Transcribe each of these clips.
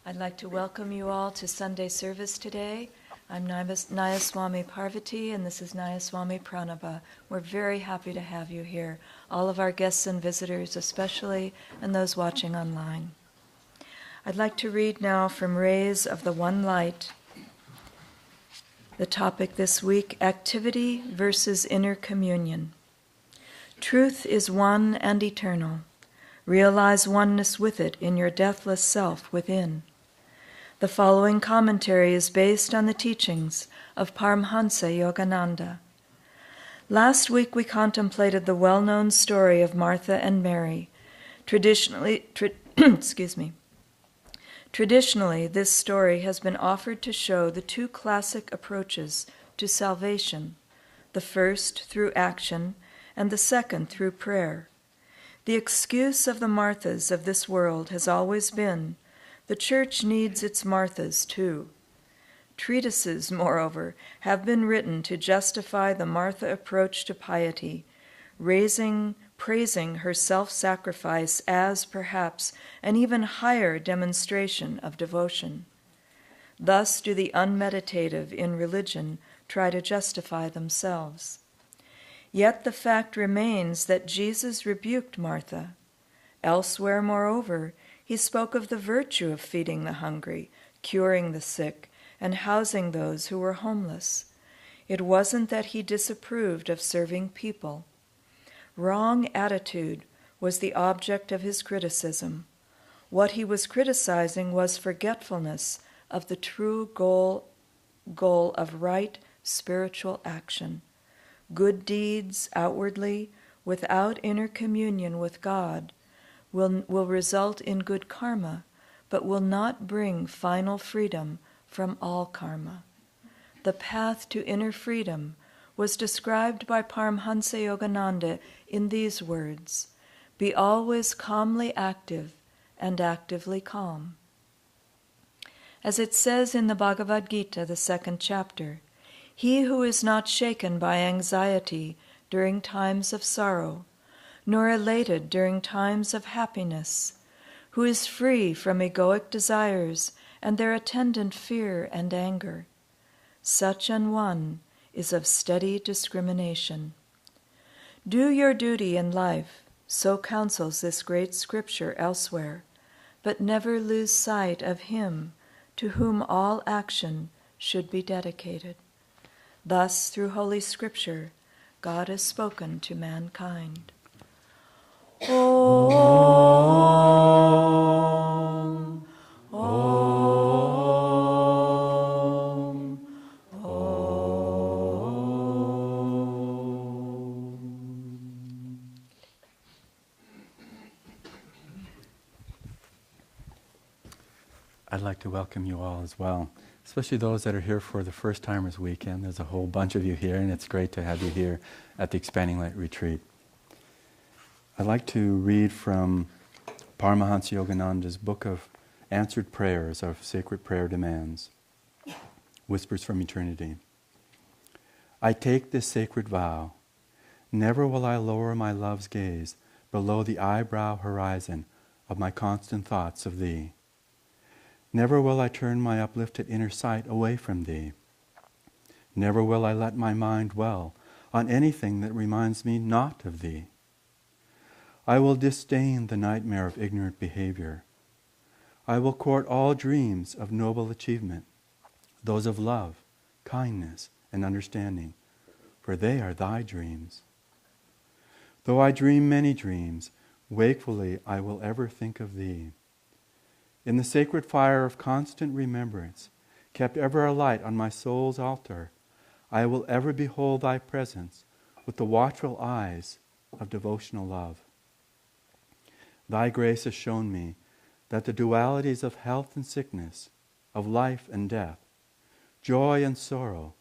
I'd like to welcome you all to Sunday service today. I'm Nayaswami Parvati, and this is Nayaswami Pranaba. We're very happy to have you here, all of our guests and visitors especially, and those watching online. I'd like to read now from Rays of the One Light. The topic this week, activity versus inner communion. Truth is one and eternal. Realize oneness with it in your deathless self within. The following commentary is based on the teachings of Paramhansa Yogananda. Last week we contemplated the well-known story of Martha and Mary. Traditionally, this story has been offered to show the two classic approaches to salvation, the first through action and the second through prayer. The excuse of the Marthas of this world has always been, the Church needs its Marthas too. Treatises, moreover, have been written to justify the Martha approach to piety, praising her self-sacrifice as, perhaps, an even higher demonstration of devotion. Thus do the unmeditative in religion try to justify themselves. Yet the fact remains that Jesus rebuked Martha. Elsewhere, moreover, he spoke of the virtue of feeding the hungry, curing the sick, and housing those who were homeless. It wasn't that he disapproved of serving people. Wrong attitude was the object of his criticism. What he was criticizing was forgetfulness of the true goal of right spiritual action. Good deeds outwardly, without inner communion with God, will result in good karma, but will not bring final freedom from all karma. The path to inner freedom was described by Paramhansa Yogananda in these words, "Be always calmly active and actively calm." As it says in the Bhagavad Gita, the 2nd chapter, he who is not shaken by anxiety during times of sorrow, nor elated during times of happiness, who is free from egoic desires and their attendant fear and anger, such an one is of steady discrimination. Do your duty in life, so counsels this great scripture elsewhere, but never lose sight of him to whom all action should be dedicated. Thus, through Holy Scripture, God has spoken to mankind. Om, Om, Om. I'd like to welcome you all as well, especially those that are here for the First Timers Weekend. There's a whole bunch of you here, and it's great to have you here at the Expanding Light Retreat. I'd like to read from Paramahansa Yogananda's book of answered prayers, of sacred prayer demands, Whispers from Eternity. I take this sacred vow, never will I lower my love's gaze below the eyebrow horizon of my constant thoughts of thee. Never will I turn my uplifted inner sight away from thee. Never will I let my mind dwell on anything that reminds me not of thee. I will disdain the nightmare of ignorant behavior. I will court all dreams of noble achievement, those of love, kindness, and understanding, for they are thy dreams. Though I dream many dreams, wakefully I will ever think of thee. In the sacred fire of constant remembrance, kept ever alight on my soul's altar, I will ever behold thy presence with the watchful eyes of devotional love. Thy grace has shown me that the dualities of health and sickness, of life and death, joy and sorrow,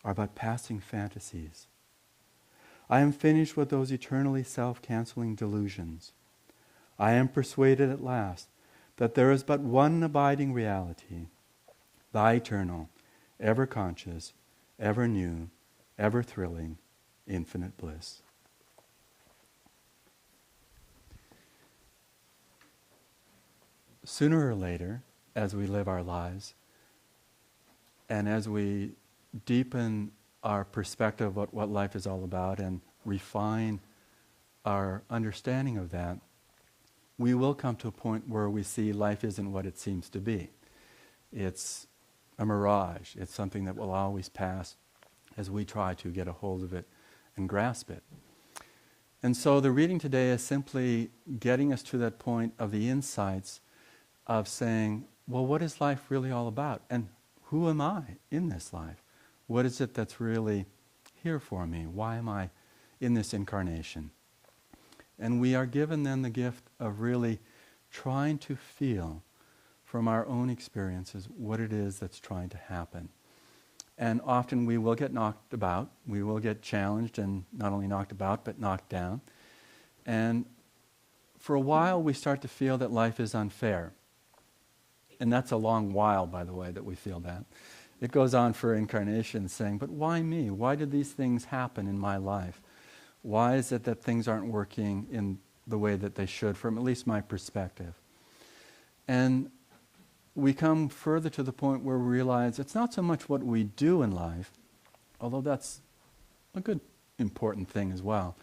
are but passing fantasies. I am finished with those eternally self-canceling delusions. I am persuaded at last that there is but one abiding reality, thy eternal, ever conscious, ever new, ever thrilling, infinite bliss. Sooner or later, as we live our lives. And as we deepen our perspective of what life is all about and refine our understanding of that, we will come to a point where we see life isn't what it seems to be. It's a mirage. It's something that will always pass as we try to get a hold of it and grasp it. And so the reading today is simply getting us to that point of the insights of saying, well, what is life really all about? And who am I in this life? What is it that's really here for me? Why am I in this incarnation? And we are given then the gift of really trying to feel from our own experiences what it is that's trying to happen. And often we will get knocked about, we will get challenged, and not only knocked about, but knocked down. And for a while we start to feel that life is unfair. And that's a long while, by the way, that we feel that. It goes on for incarnations saying, but why me? Why did these things happen in my life? Why is it that things aren't working in the way that they should, from at least my perspective? And we come further to the point where we realize it's not so much what we do in life, although that's a good, important thing as well,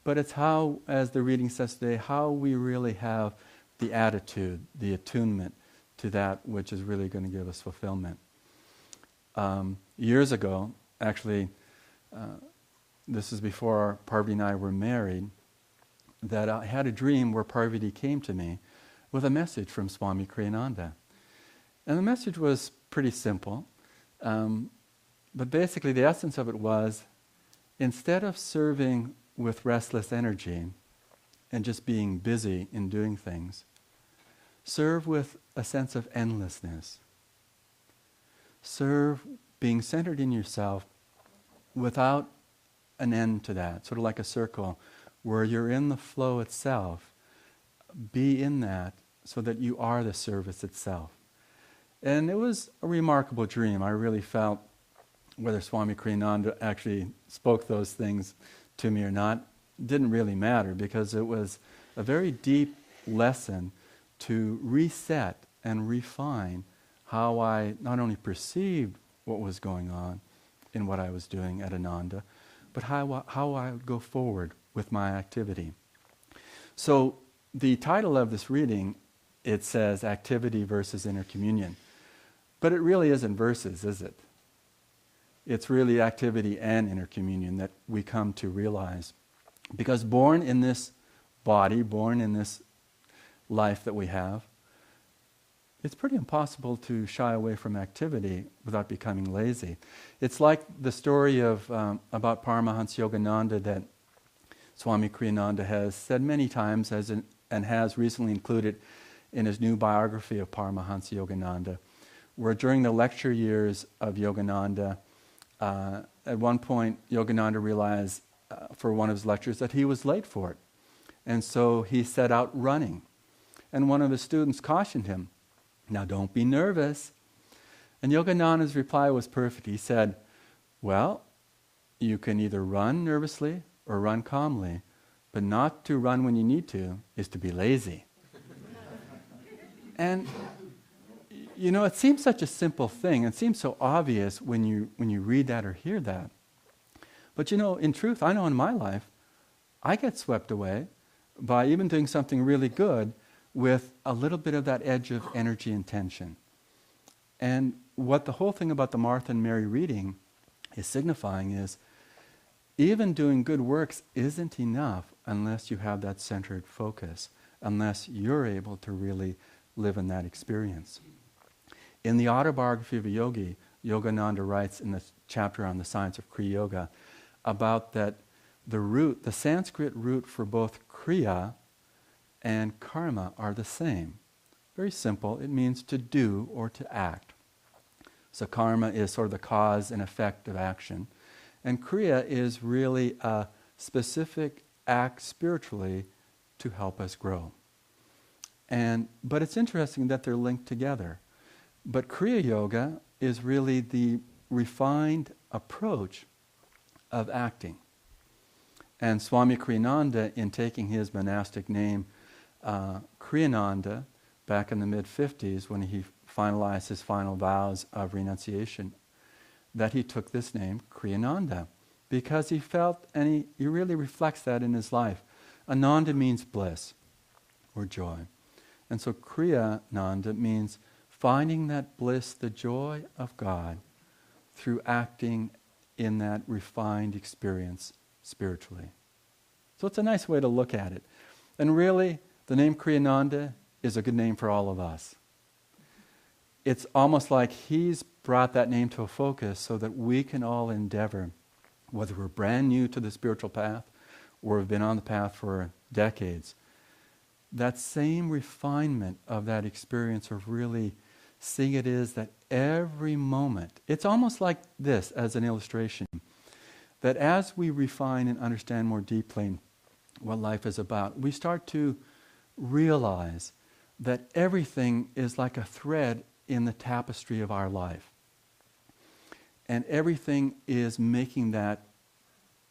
but it's how, as the reading says today, how we really have the attitude, the attunement to that which is really going to give us fulfillment. Years ago, actually, this is before Parvati and I were married, that I had a dream where Parvati came to me with a message from Swami Kriyananda. And the message was pretty simple, but basically the essence of it was, instead of serving with restless energy and just being busy in doing things, serve with a sense of endlessness. Serve being centered in yourself without an end to that, sort of like a circle where you're in the flow itself. Be in that so that you are the service itself. And it was a remarkable dream. I really felt, whether Swami Kriyananda actually spoke those things to me or not, didn't really matter, because it was a very deep lesson to reset and refine how I not only perceived what was going on in what I was doing at Ananda, but how I would go forward with my activity. So the title of this reading, it says Activity versus Inner Communion. But it really isn't verses, is it? It's really activity and inner communion that we come to realize. Because born in this body, born in this life that we have, it's pretty impossible to shy away from activity without becoming lazy. It's like the story of about Paramahansa Yogananda that Swami Kriyananda has said many times and has recently included in his new biography of Paramahansa Yogananda, where during the lecture years of Yogananda, at one point Yogananda realized for one of his lectures that he was late for it. And so he set out running. And one of his students cautioned him, "Now don't be nervous." And Yogananda's reply was perfect. He said, "Well, you can either run nervously or run calmly, but not to run when you need to is to be lazy." And you know, it seems such a simple thing. It seems so obvious when you read that or hear that. But you know, in truth, I know in my life, I get swept away by even doing something really good with a little bit of that edge of energy and tension. And what the whole thing about the Martha and Mary reading is signifying is, even doing good works isn't enough unless you have that centered focus, unless you're able to really live in that experience. In the autobiography of a yogi, Yogananda writes in the chapter on the science of Kriya Yoga about that the Sanskrit root for both Kriya and karma are the same. Very simple. It means to do or to act. So karma is sort of the cause and effect of action. And Kriya is really a specific act spiritually to help us grow. But it's interesting that they're linked together. But Kriya Yoga is really the refined approach of acting. And Swami Kriyananda, in taking his monastic name, Kriyananda, back in the mid-50s when he finalize his final vows of renunciation, that he took this name, Kriyananda, because he felt, and he really reflects that in his life. Ananda means bliss or joy. And so Kriyananda means finding that bliss, the joy of God, through acting in that refined experience spiritually. So it's a nice way to look at it. And really, the name Kriyananda is a good name for all of us. It's almost like he's brought that name to a focus so that we can all endeavor, whether we're brand new to the spiritual path or have been on the path for decades, that same refinement of that experience of really seeing it is that every moment, it's almost like this as an illustration, that as we refine and understand more deeply what life is about, we start to realize that everything is like a thread in the tapestry of our life. And everything is making that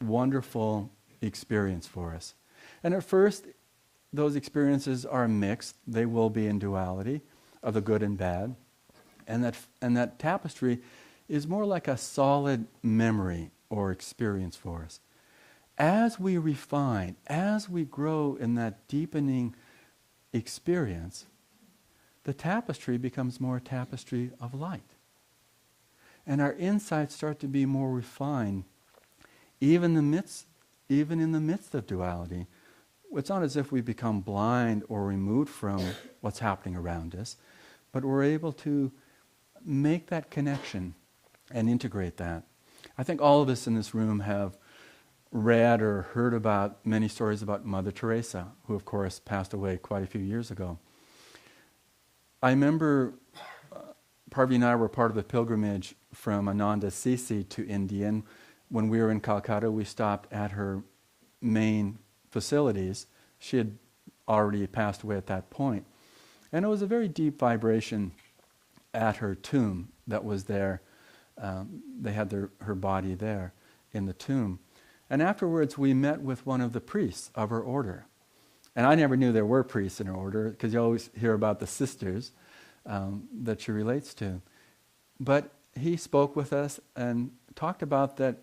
wonderful experience for us. And at first, those experiences are mixed. They will be in duality of the good and bad. And that tapestry is more like a solid memory or experience for us. As we refine, as we grow in that deepening experience, the tapestry becomes more a tapestry of light. And our insights start to be more refined, even in the midst of duality. It's not as if we become blind or removed from what's happening around us, but we're able to make that connection and integrate that. I think all of us in this room have read or heard about many stories about Mother Teresa, who of course passed away quite a few years ago. I remember Parvati and I were part of a pilgrimage from Ananda Sisi to India, and when we were in Calcutta, we stopped at her main facilities. She had already passed away at that point. And it was a very deep vibration at her tomb that was there. They had her body there in the tomb. And afterwards, we met with one of the priests of her order. And I never knew there were priests in her order, because you always hear about the sisters that she relates to. But he spoke with us and talked about that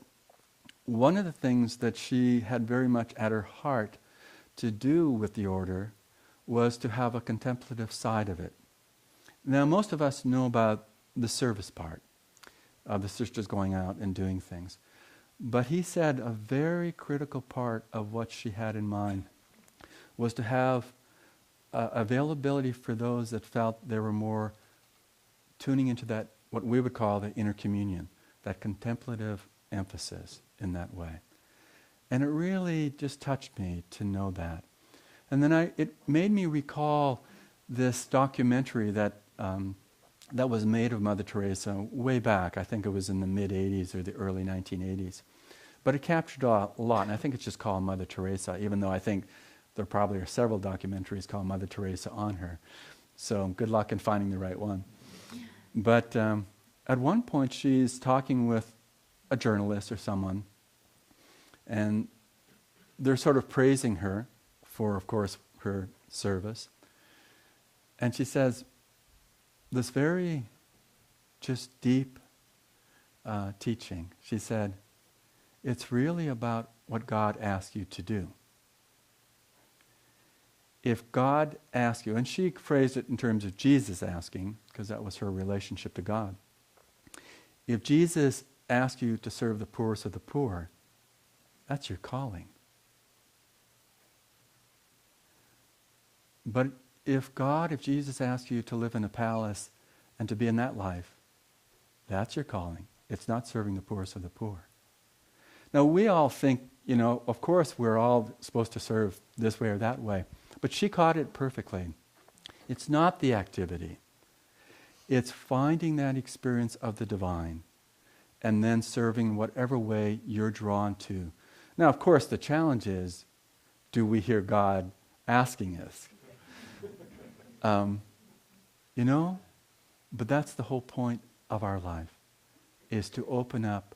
one of the things that she had very much at her heart to do with the order was to have a contemplative side of it. Now, most of us know about the service part of the sisters going out and doing things. But he said a very critical part of what she had in mind was to have availability for those that felt they were more tuning into that, what we would call the inner communion, that contemplative emphasis in that way. And it really just touched me to know that. And then it made me recall this documentary that was made of Mother Teresa way back. I think it was in the mid-'80s or the early 1980s. But it captured a lot, and I think it's just called Mother Teresa, even though I think there probably are several documentaries called Mother Teresa on her. So good luck in finding the right one. But at one point she's talking with a journalist or someone, and they're sort of praising her for, of course, her service. And she says this very just deep teaching. She said, it's really about what God asks you to do. If God asks you, and she phrased it in terms of Jesus asking, because that was her relationship to God. If Jesus asks you to serve the poorest of the poor, that's your calling. But if Jesus asks you to live in a palace and to be in that life, that's your calling. It's not serving the poorest of the poor. Now we all think, of course we're all supposed to serve this way or that way. But she caught it perfectly. It's not the activity. It's finding that experience of the divine and then serving whatever way you're drawn to. Now, of course, the challenge is, do we hear God asking us? But that's the whole point of our life, is to open up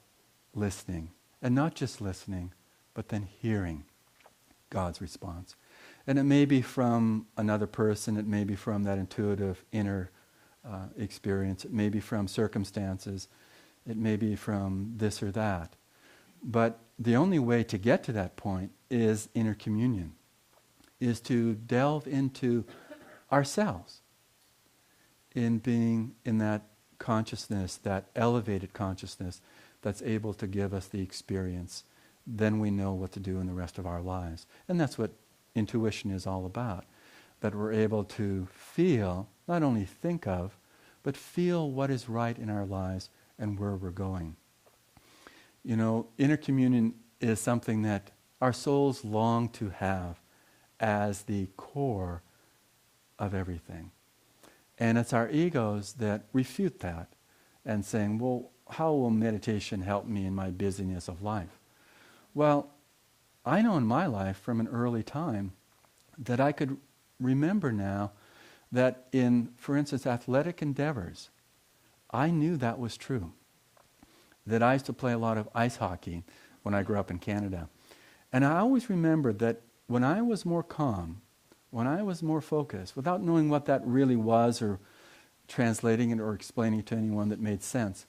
listening. And not just listening, but then hearing God's response. And it may be from another person, it may be from that intuitive inner experience. It may be from circumstances. It may be from this or that. But the only way to get to that point is inner communion, is to delve into ourselves in being in that consciousness, that elevated consciousness that's able to give us the experience. Then we know what to do in the rest of our lives. And that's what intuition is all about, that we're able to feel, not only think of, but feel what is right in our lives and where we're going. You know, inner communion is something that our souls long to have as the core of everything. And it's our egos that refute that and saying, well, how will meditation help me in my busyness of life? Well, I know in my life from an early time that I could remember now that in, for instance, athletic endeavors, I knew that was true. That I used to play a lot of ice hockey when I grew up in Canada. And I always remembered that when I was more calm, when I was more focused, without knowing what that really was or translating it or explaining it to anyone that made sense,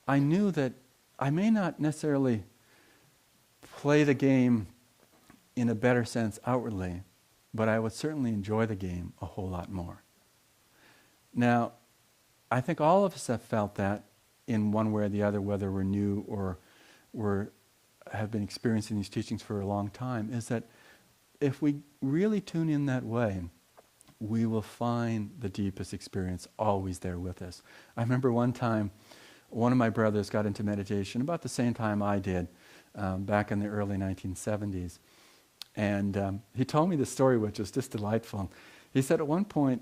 I knew that I may not necessarily play the game in a better sense outwardly, but I would certainly enjoy the game a whole lot more. Now, I think all of us have felt that in one way or the other, whether we're new or have been experiencing these teachings for a long time, is that if we really tune in that way, we will find the deepest experience always there with us. I remember one time, one of my brothers got into meditation about the same time I did, back in the early 1970s. And he told me this story, which was just delightful. He said at one point,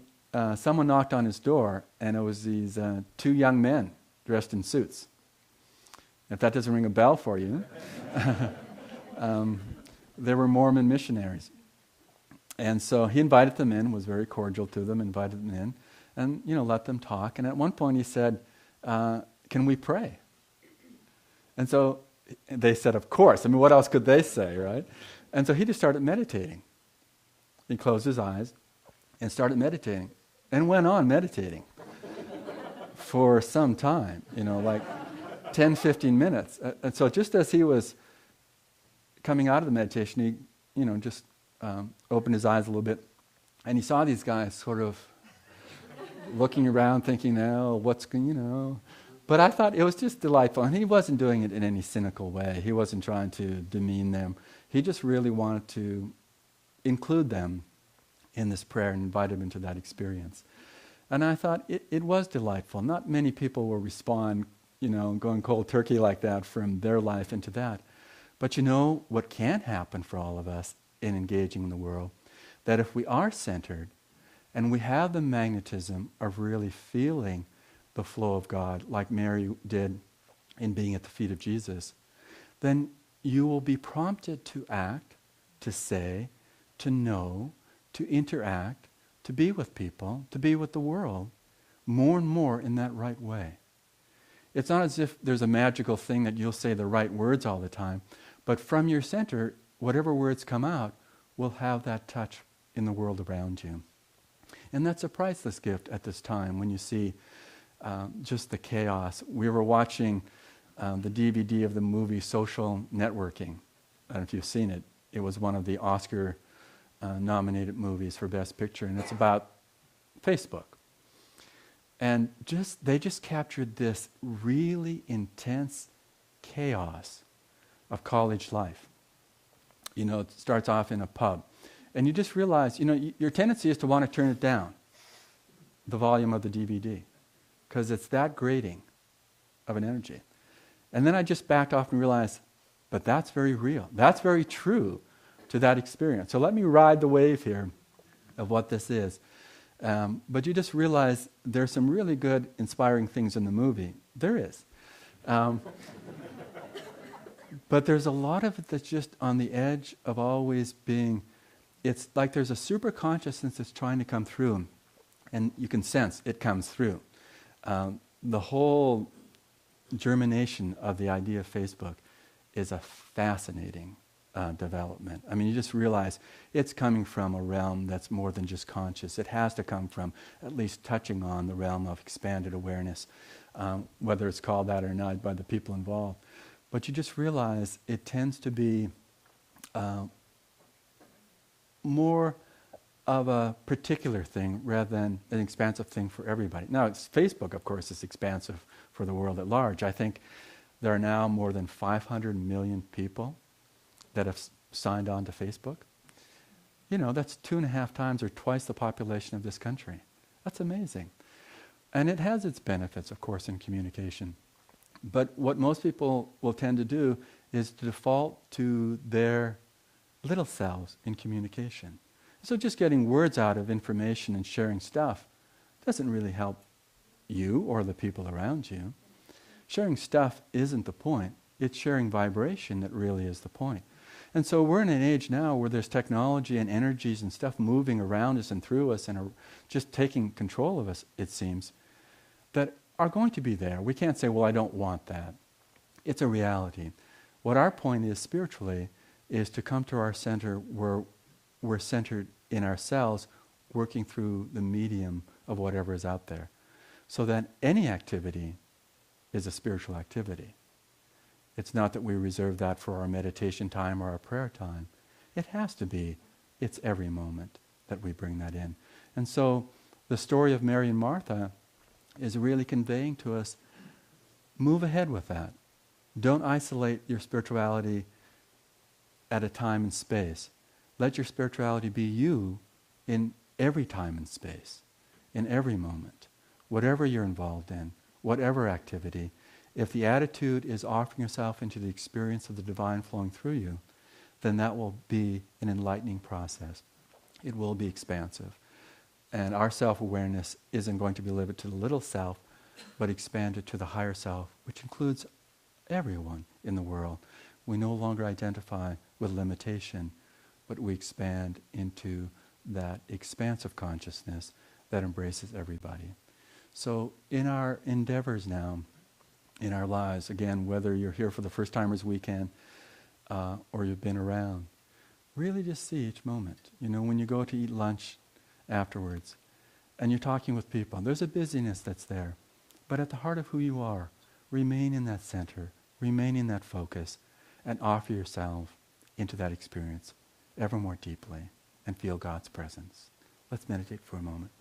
someone knocked on his door, and it was these two young men dressed in suits. If that doesn't ring a bell for you, they were Mormon missionaries. And so he invited them in, was very cordial to them, invited them in, and let them talk. And at one point he said, can we pray? And so they said, of course. I mean, what else could they say, right? And so he just started meditating. He closed his eyes and started meditating and went on meditating for some time, like 10, 15 minutes. And so just as he was coming out of the meditation, he, just opened his eyes a little bit, and he saw these guys sort of looking around thinking, what's going, But I thought it was just delightful, and he wasn't doing it in any cynical way. He wasn't trying to demean them. He just really wanted to include them in this prayer and invite them into that experience. And I thought it was delightful. Not many people will respond, going cold turkey like that from their life into that. But what can happen for all of us in engaging in the world, that if we are centered and we have the magnetism of really feeling the flow of God, like Mary did in being at the feet of Jesus, then you will be prompted to act, to say, to know, to interact, to be with people, to be with the world, more and more in that right way. It's not as if there's a magical thing that you'll say the right words all the time, but from your center, whatever words come out will have that touch in the world around you. And that's a priceless gift at this time when you see just the chaos. We were watching the DVD of the movie Social Networking. I don't know if you've seen it. It was one of the Oscar nominated movies for Best Picture, and it's about Facebook. And they just captured this really intense chaos of college life. It starts off in a pub. And you just realize, your tendency is to want to turn it down, the volume of the DVD, because it's that grating of an energy. And then I just backed off and realized, but that's very real. That's very true to that experience. So let me ride the wave here of what this is. But you just realize there's some really good, inspiring things in the movie. There is. But there's a lot of it that's just on the edge of always being, it's like there's a super consciousness that's trying to come through, and you can sense it comes through. The whole germination of the idea of Facebook is a fascinating development. I mean, you just realize it's coming from a realm that's more than just conscious. It has to come from at least touching on the realm of expanded awareness, whether it's called that or not by the people involved. But you just realize it tends to be more of a particular thing rather than an expansive thing for everybody. Now, it's Facebook, of course, is expansive for the world at large. I think there are now more than 500 million people that have signed on to Facebook. You know, that's 2.5 times or twice the population of this country. That's amazing. And it has its benefits, of course, in communication. But what most people will tend to do is to default to their little selves in communication. So just getting words out of information and sharing stuff doesn't really help you or the people around you. Sharing stuff isn't the point. It's sharing vibration that really is the point. And so we're in an age now where there's technology and energies and stuff moving around us and through us and are just taking control of us, it seems, that are going to be there. We can't say, well, I don't want that. It's a reality. What our point is spiritually is to come to our center where we're centered in ourselves, working through the medium of whatever is out there. So that any activity is a spiritual activity. It's not that we reserve that for our meditation time or our prayer time. It has to be. It's every moment that we bring that in. And so the story of Mary and Martha is really conveying to us, move ahead with that. Don't isolate your spirituality at a time and space. Let your spirituality be you in every time and space, in every moment, whatever you're involved in, whatever activity. If the attitude is offering yourself into the experience of the divine flowing through you, then that will be an enlightening process. It will be expansive. And our self-awareness isn't going to be limited to the little self, but expanded to the higher self, which includes everyone in the world. We no longer identify with limitation, but we expand into that expansive consciousness that embraces everybody. So in our endeavors now, in our lives, again, whether you're here for the First Timers Weekend or you've been around, really just see each moment. You know, when you go to eat lunch afterwards and you're talking with people, there's a busyness that's there. But at the heart of who you are, remain in that center, remain in that focus, and offer yourself into that experience ever more deeply and feel God's presence. Let's meditate for a moment.